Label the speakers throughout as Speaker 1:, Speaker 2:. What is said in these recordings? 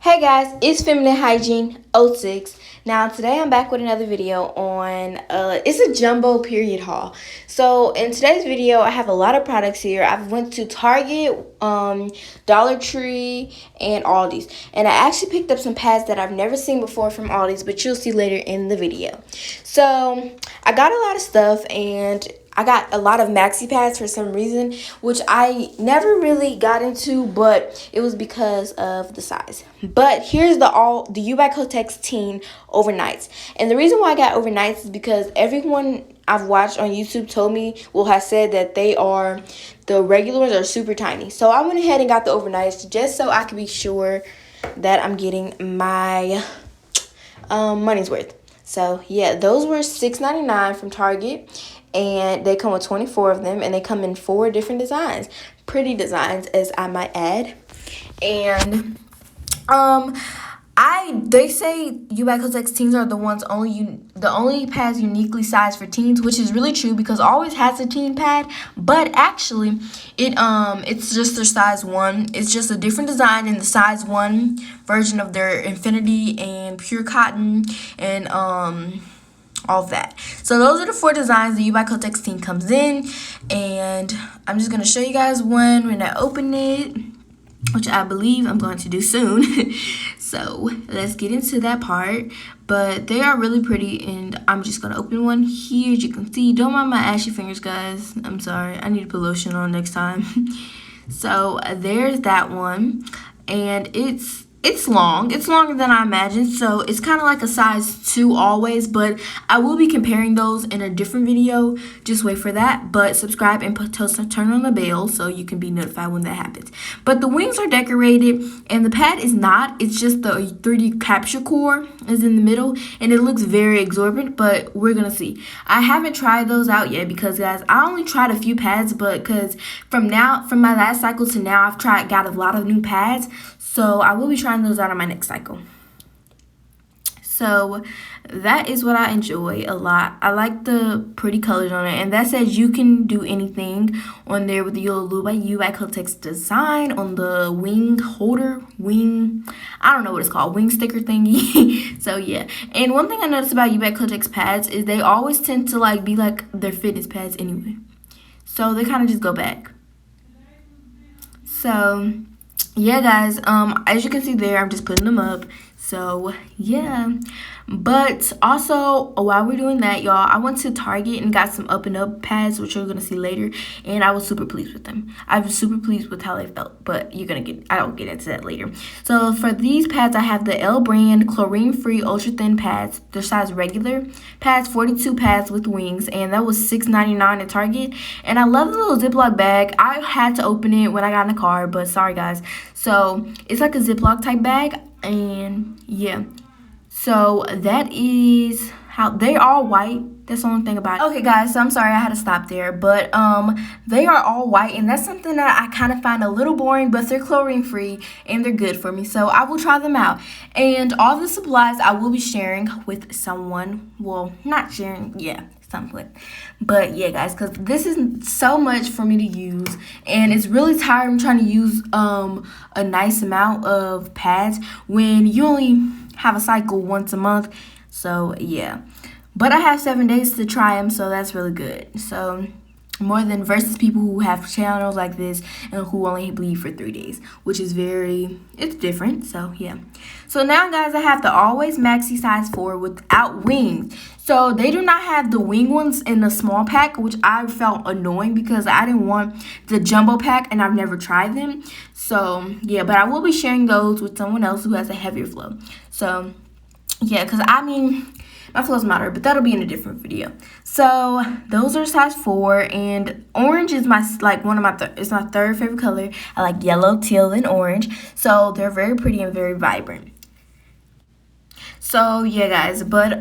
Speaker 1: Hey guys, it's Feminine Hygiene 06. Now today I'm back with another video on it's a jumbo period haul. So in today's video I have a lot of products here. I went to Target, Dollar Tree, and Aldi's, and I actually picked up some pads that I've never seen before from Aldi's, but you'll see later in the video. So I got a lot of stuff, and I got a lot of maxi pads for some reason, which I never really got into, but it was because of the size. But here's the U by Kotex Teen overnights. And the reason why I got overnights is because everyone I've watched on YouTube told me, has said that the regular ones are super tiny. So I went ahead and got the overnights just so I could be sure that I'm getting my money's worth. So yeah, those were $6.99 from Target. And they come with 24 of them, and they come in 4 different designs. Pretty designs, as I might add. And they say U by Kotex Teens are the only pads uniquely sized for teens, which is really true because Always has a teen pad, but actually it's just their size 1. It's just a different design in the size 1 version of their Infinity and Pure Cotton and all of that. So those are the 4 designs the U by Kotex Teen comes in, and I'm just going to show you guys one when I open it, which I believe I'm going to do soon. So let's get into that part. But they are really pretty, and I'm just going to open one here. As you can see, don't mind my ashy fingers, guys. I'm sorry. I need to put lotion on next time. So there's that one, and it's long. It's longer than I imagined, so it's kind of like a size 2 Always, but I will be comparing those in a different video. Just wait for that, but subscribe and turn on the bell so you can be notified when that happens. But the wings are decorated, and the pad is not. It's just the 3D capture core is in the middle, and it looks very exorbitant, but we're gonna see. I haven't tried those out yet because, guys, I only tried a few pads, but because from my last cycle to now, I've got a lot of new pads. So I will be trying those out on my next cycle. So that is what I enjoy a lot. I like the pretty colors on it. And that says you can do anything on there with the U by Kotex design on the wing holder. I don't know what it's called. Wing sticker thingy. So yeah. And one thing I noticed about U by Kotex pads is they always tend to be like their fitness pads anyway. So they kind of just go back. So yeah, guys, as you can see there, I'm just putting them up. So yeah, but also while we're doing that, y'all, I went to Target and got some Up and Up pads, which you're gonna see later, and I was super pleased with them. I was super pleased with how they felt, but I'll get into that later. So for these pads, I have the L brand chlorine free ultra thin pads. They're size regular pads, 42 pads with wings, and that was $6.99 at Target. And I love the little Ziploc bag. I had to open it when I got in the car, but sorry guys. So it's like a Ziploc type bag, and yeah. So that is how they are all white. That's the only thing about it. Okay, guys, so I'm sorry I had to stop there, but they are all white, and that's something that I kind of find a little boring, but they're chlorine free and they're good for me, so I will try them out. And all the supplies I will be sharing with someone. Well, not sharing, yeah, something. But yeah, guys, because this is so much for me to use, and it's really tiring trying to use a nice amount of pads when you only have a cycle once a month. So yeah, but I have 7 days to try them, so that's really good. So more than versus people who have channels like this and who only bleed for 3 days, which is it's different. So yeah. So now, guys, I have the Always Maxi size 4 without wings. So they do not have the wing ones in the small pack, which I felt annoying because I didn't want the jumbo pack, and I've never tried them. So yeah, but I will be sharing those with someone else who has a heavier flow. So yeah, because my flows matter, but that'll be in a different video. So those are size 4, and orange is my it's my third favorite color. I like yellow, teal, and orange. So they're very pretty and very vibrant. So yeah, guys, but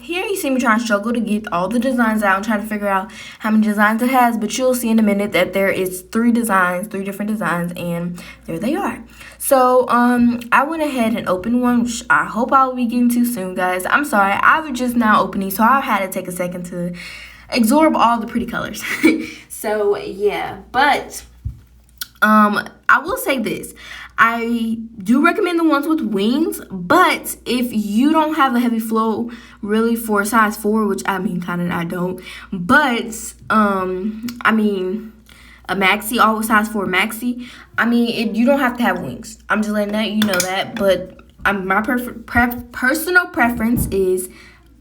Speaker 1: here you see me trying to struggle to get all the designs out and trying to figure out how many designs it has, but you'll see in a minute that there is 3 different designs, and there they are. So I went ahead and opened one, which I hope I'll be getting to soon, guys. I'm sorry, I was just now opening, so I had to take a second to absorb all the pretty colors. So yeah, but I will say this. I do recommend the ones with wings, but if you don't have a heavy flow really for a size 4, which I mean kind of I don't, but I mean a maxi, always size 4 maxi, I mean you don't have to have wings. I'm just letting that you know that, but my personal preference is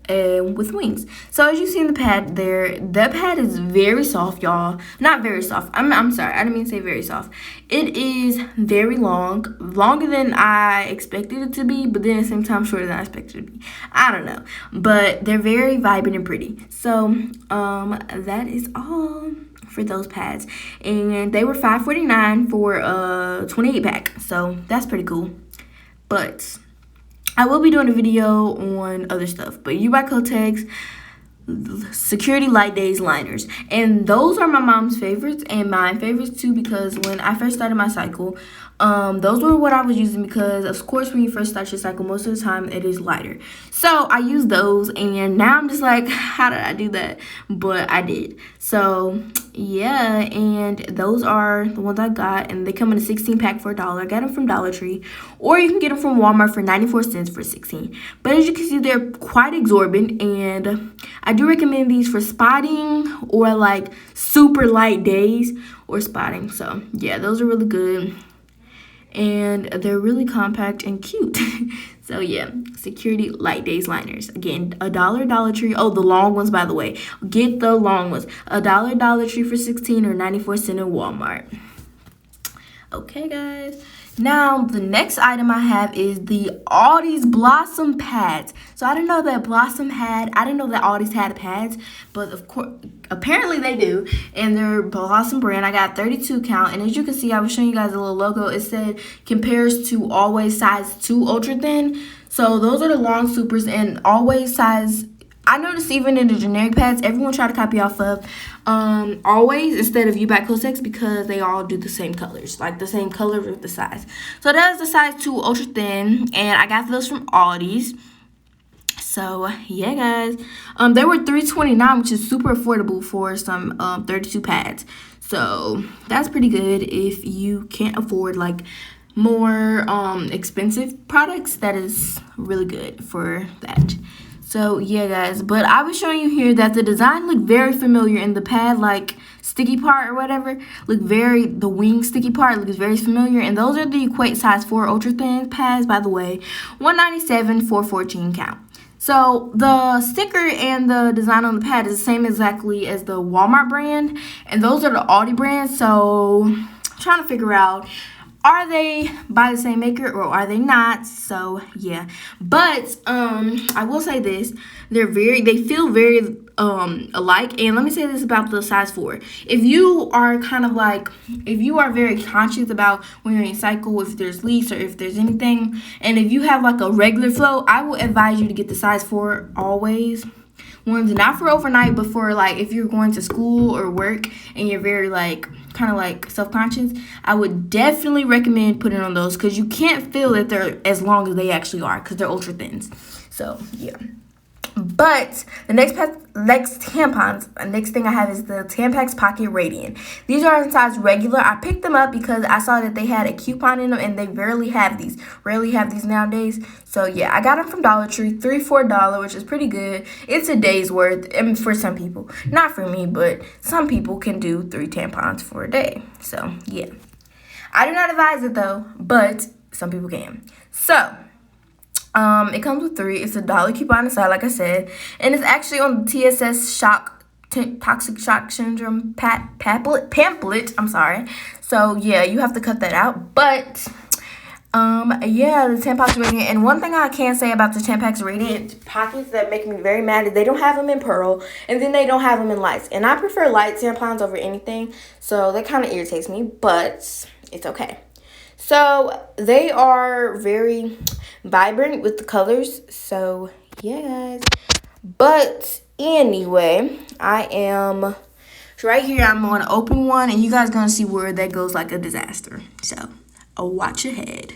Speaker 1: with wings. So as you see in the pad there, the pad is very soft, y'all. Not very soft. I'm sorry, I didn't mean to say very soft. It is very long, longer than I expected it to be, but then at the same time shorter than I expected it to be. I don't know, but they're very vibrant and pretty. So that is all for those pads, and they were $5.49 for a 28 pack. So that's pretty cool. But I will be doing a video on other stuff, but you buy Kotex Security Light Days liners, and those are my mom's favorites and my favorites too, because when I first started my cycle, those were what I was using, because of course when you first start your cycle, most of the time it is lighter. So I used those, and now I'm just like, how did I do that? But I did. So yeah, and those are the ones I got, and they come in a 16 pack for $1. I got them from Dollar Tree, or you can get them from Walmart for 94 cents for 16. But as you can see, they're quite exorbitant, and I do recommend these for spotting or like super light days or spotting. So yeah, those are really good, and they're really compact and cute. So yeah, Security Light Days liners. Again, $1 Dollar Tree. Oh, the long ones, by the way. Get the long ones. $1 Dollar Tree for 16 or 94 cents in Walmart. Okay, guys. Now, the next item I have is the Aldi's Blossom pads. So I didn't know that I didn't know that Aldi's had pads, but of course, apparently they do. And they're Blossom brand. I got 32 count, and as you can see, I was showing you guys a little logo. It said compares to Always size 2 ultra thin. So those are the long supers, and Always size, I noticed even in the generic pads, everyone try to copy off of Always instead of You by Kotex, because they all do the same colors, like the same color with the size. So that is the size 2 ultra thin, and I got those from Aldi's. So yeah, guys, they were $3.29, which is super affordable for some 32 pads. So that's pretty good if you can't afford like more expensive products. That is really good for that. So yeah, guys, but I was showing you here that the design looked very familiar in the pad, like sticky part or whatever, the wing sticky part looks very familiar. And those are the Equate size 4 ultra thin pads, by the way, $197 for 14 count. So the sticker and the design on the pad is the same exactly as the Walmart brand, and those are the Aldi brands. So I'm trying to figure out, are they by the same maker or are they not? So yeah, but I will say this: they feel very alike. And let me say this about the size 4: if you are very conscious about when you're in your cycle, if there's leaks or if there's anything, and if you have like a regular flow, I will advise you to get the size 4 Always ones, not for overnight, but for like if you're going to school or work and you're very like kind of like self-conscious. I would definitely recommend putting on those, because you can't feel that they're as long as they actually are, because they're ultra thins. So yeah. But the next tampons, the next thing I have is the Tampax Pocket Radiant. These are in size regular. I picked them up because I saw that they had a coupon in them, and they rarely have these nowadays. So yeah, I got them from Dollar Tree, $3 for $1, which is pretty good. It's a day's worth, I mean, for some people. Not for me, but some people can do 3 tampons for a day. So yeah, I do not advise it though, but some people can. So it comes with 3. It's a $1 coupon inside, like I said, and it's actually on the TSS Toxic Shock Syndrome pamphlet. I'm sorry. So yeah, you have to cut that out. But yeah, the Tampax Radiant. And one thing I can say about the Tampax Radiant pockets that make me very mad is they don't have them in pearl, and then they don't have them in lights. And I prefer light tampons over anything, so that kind of irritates me, but it's okay. So they are very vibrant with the colors. So yeah, guys. But anyway, right here, I'm going to open one, and you guys going to see where that goes like a disaster. So watch ahead.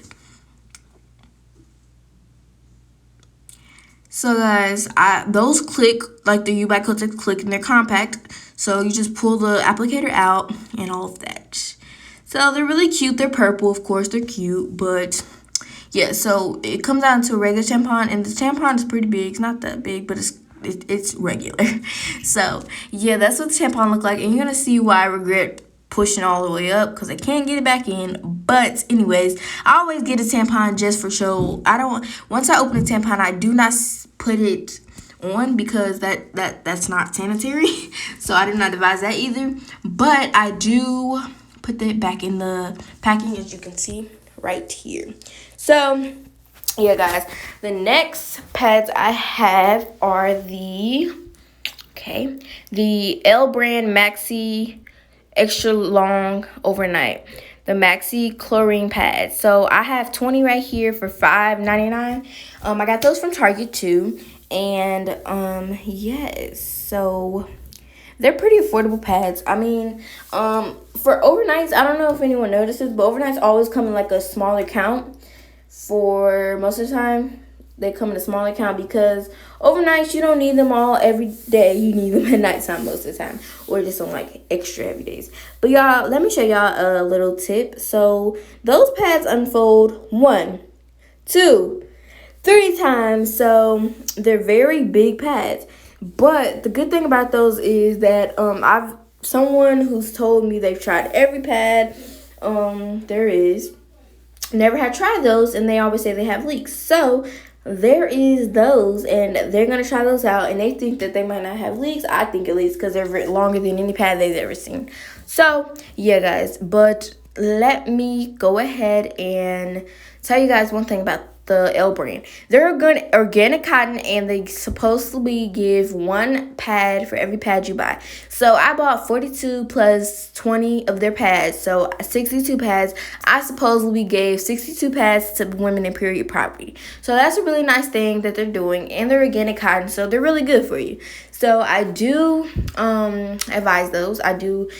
Speaker 1: So guys, those click like the U by Kotex click, and they're compact. So you just pull the applicator out and all of that. So they're really cute. They're purple, of course. They're cute, but yeah. So it comes down to a regular tampon, and the tampon is pretty big. It's not that big, but it's regular. So yeah, that's what the tampon look like, and you're gonna see why I regret pushing all the way up because I can't get it back in. But anyways, I always get a tampon just for show. I don't. Once I open a tampon, I do not put it on because that's not sanitary. So I do not advise that either. But I do put that back in the packing, as you can see right here. So yeah, guys, the next pads I have are the L brand Maxi extra long overnight, the Maxi chlorine pads. So I have 20 right here for $5.99. I got those from Target too, and yes, so they're pretty affordable pads. I mean, for overnights, I don't know if anyone notices, but overnights always come in like a smaller count. For most of the time, they come in a smaller count because overnights you don't need them all every day. You need them at nighttime most of the time, or just on like extra heavy days. But y'all, let me show y'all a little tip. So those pads unfold 1, 2, 3 times. So they're very big pads. But the good thing about those is that I've someone who's told me they've tried every pad there is, never had tried those, and they always say they have leaks. So there is those, and they're gonna try those out, and they think that they might not have leaks. I think at least because they're longer than any pad they've ever seen. So yeah, guys, but let me go ahead and tell you guys one thing about the L brand. They're good organic cotton, and they supposedly give 1 pad for every pad you buy. So I bought 42 plus 20 of their pads, so 62 pads. I supposedly gave 62 pads to women in period poverty. So that's a really nice thing that they're doing, and they're organic cotton, so they're really good for you. So I do advise those. I do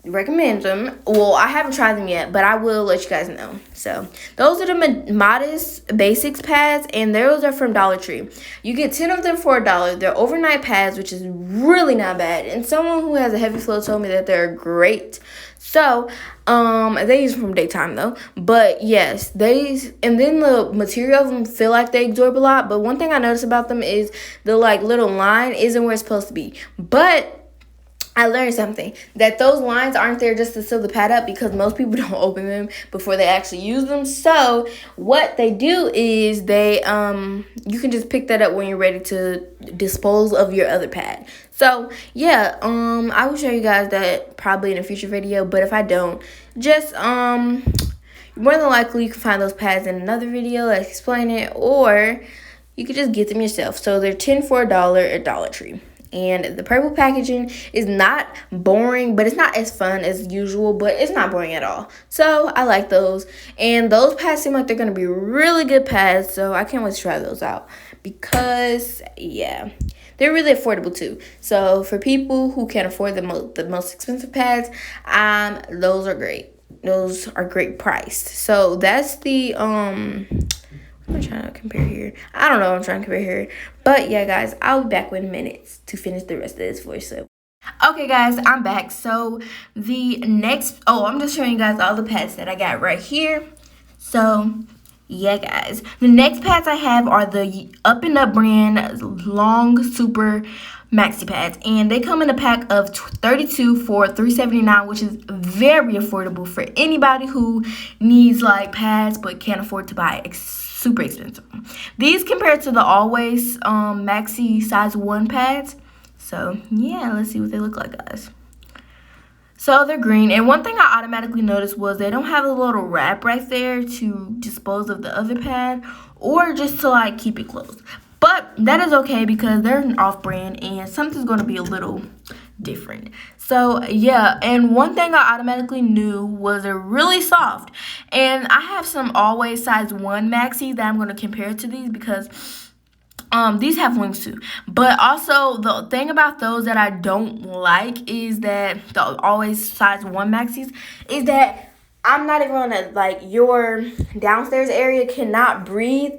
Speaker 1: recommend them. Well, I haven't tried them yet, but I will let you guys know. So those are the Modest Basics pads, and those are from Dollar Tree. You get 10 of them for $1. They're overnight pads, which is really not bad, and someone who has a heavy flow told me that they're great. So they use them from daytime though, but yes, and then the material of them feel like they absorb a lot. But one thing I noticed about them is the like little line isn't where it's supposed to be. But I learned something, that those lines aren't there just to seal the pad up, because most people don't open them before they actually use them. So what they do is they you can just pick that up when you're ready to dispose of your other pad. So yeah, I will show you guys that probably in a future video, but if I don't, just more than likely you can find those pads in another video that explain it, or you could just get them yourself. So they're 10 for $1 at Dollar Tree. And the purple packaging is not boring, but it's not as fun as usual, but it's not boring at all. So I like those. And those pads seem like they're going to be really good pads, so I can't wait to try those out. Because, yeah, they're really affordable too. So for people who can't afford the most expensive pads, those are great. Those are great priced. So that's the what am I trying to compare here? I don't know what I'm trying to compare here. But yeah, guys, I'll be back in minutes to finish the rest of this voiceover. Okay, guys, I'm back. So the next, I'm just showing you guys all the pads that I got right here. So yeah, guys, the next pads I have are the Up and Up brand long super maxi pads, and they come in a pack of 32 for $3.79, which is very affordable for anybody who needs like pads but can't afford to buy super expensive. These compared to the Always maxi size 1 pads. So yeah, let's see what they look like, guys. So they're green, and one thing I automatically noticed was they don't have a little wrap right there to dispose of the other pad, or just to like keep it closed. But that is okay because they're an off-brand and something's going to be a little different. So yeah, and one thing I automatically knew was they're really soft. And I have some Always size 1 maxi that I'm going to compare to these because these have wings too. But also the thing about those that I don't like is that the Always size 1 maxis is that I'm not even gonna, like, your downstairs area cannot breathe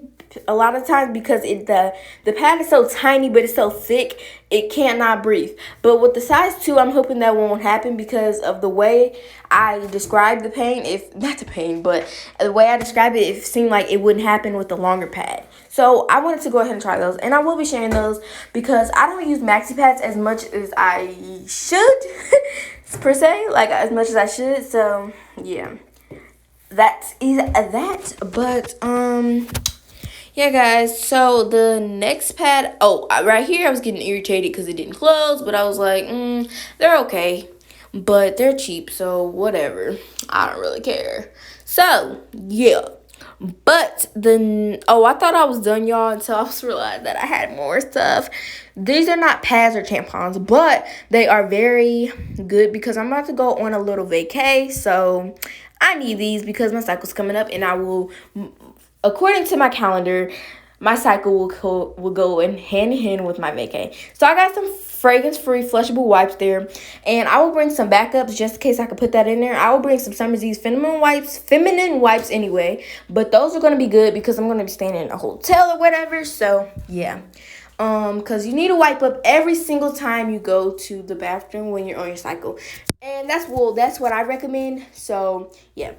Speaker 1: a lot of times because the pad is so tiny but it's so thick, it cannot breathe. But with the size 2, I'm hoping that won't happen because of the way I describe the pain. If not the pain, but the way I describe it, it seemed like it wouldn't happen with the longer pad. So I wanted to go ahead and try those, and I will be sharing those because I don't use maxi pads as much as I should per se, like as much as I should. So yeah, that is that. But yeah, guys, so the next pad, right here I was getting irritated because it didn't close, but I was like, they're okay, but they're cheap, so whatever. I don't really care. So yeah, but then I thought I was done, y'all, until I was realized that I had more stuff. These are not pads or tampons, but they are very good because I'm about to go on a little vacay, so I need these because my cycle's coming up, and I will, according to my calendar, my cycle will go in hand with my vacay. So I got some fragrance-free flushable wipes there, and I will bring some backups just in case I could put that in there. I will bring some Summer's Eve feminine wipes anyway, but those are going to be good because I'm going to be staying in a hotel or whatever. So yeah, because you need to wipe up every single time you go to the bathroom when you're on your cycle, and that's what I recommend. So yeah.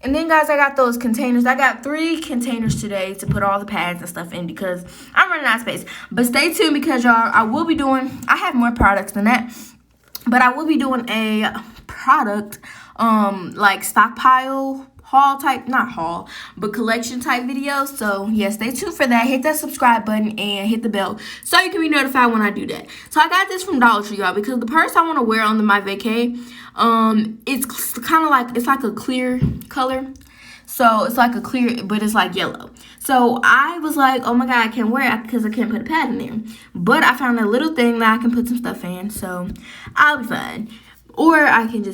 Speaker 1: And then, guys, I got those containers. I got 3 containers today to put all the pads and stuff in because I'm running out of space. But stay tuned because, y'all, I have more products than that. But I will be doing a product, like stockpile haul type, not haul, but collection type video. So, yeah, stay tuned for that. Hit that subscribe button and hit the bell so you can be notified when I do that. So, I got this from Dollar Tree, y'all, because the purse I want to wear on my vacay, it's kind of like, it's like a clear color. So it's like a clear, but it's like yellow. So I was like, oh my God, I can't wear it because I can't put a pad in there. But I found a little thing that I can put some stuff in, so I'll be fine. Or I can just